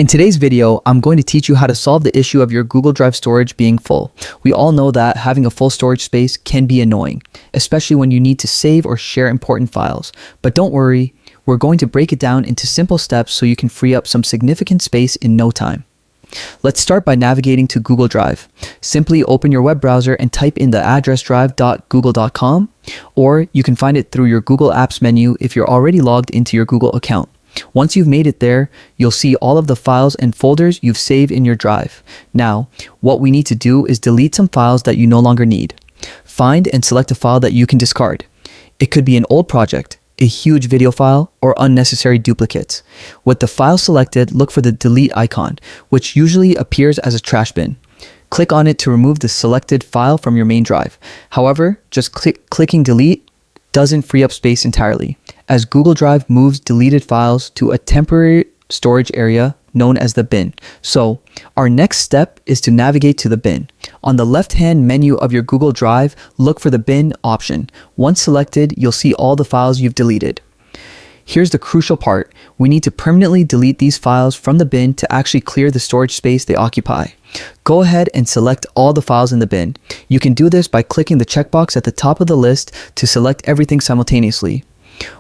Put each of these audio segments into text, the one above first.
In today's video, I'm going to teach you how to solve the issue of your Google Drive storage being full. We all know that having a full storage space can be annoying, especially when you need to save or share important files. But don't worry, we're going to break it down into simple steps so you can free up some significant space in no time. Let's start by navigating to Google Drive. Simply open your web browser and type in the address drive.google.com, or you can find it through your Google Apps menu if you're already logged into your Google account. Once you've made it there, you'll see all of the files and folders you've saved in your drive. Now, what we need to do is delete some files that you no longer need. Find and select a file that you can discard. It could be an old project, a huge video file, or unnecessary duplicates. With the file selected, look for the delete icon, which usually appears as a trash bin. Click on it to remove the selected file from your main drive. However, just clicking delete doesn't free up space entirely, as Google Drive moves deleted files to a temporary storage area known as the bin. So, our next step is to navigate to the bin. On the left-hand menu of your Google Drive, look for the bin option. Once selected, you'll see all the files you've deleted. Here's the crucial part. We need to permanently delete these files from the bin to actually clear the storage space they occupy. Go ahead and select all the files in the bin. You can do this by clicking the checkbox at the top of the list to select everything simultaneously.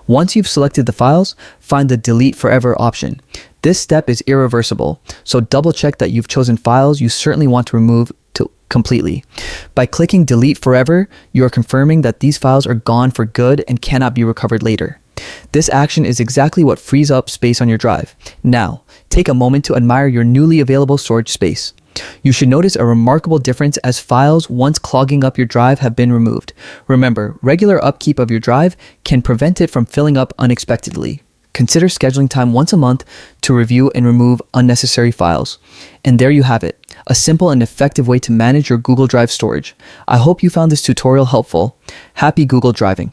Once you've selected the files, find the Delete Forever option. This step is irreversible, so double check that you've chosen files you certainly want to remove completely. By clicking Delete Forever, you are confirming that these files are gone for good and cannot be recovered later. This action is exactly what frees up space on your drive. Now, take a moment to admire your newly available storage space. You should notice a remarkable difference as files once clogging up your drive have been removed. Remember, regular upkeep of your drive can prevent it from filling up unexpectedly. Consider scheduling time once a month to review and remove unnecessary files. And there you have it, a simple and effective way to manage your Google Drive storage. I hope you found this tutorial helpful. Happy Google Driving!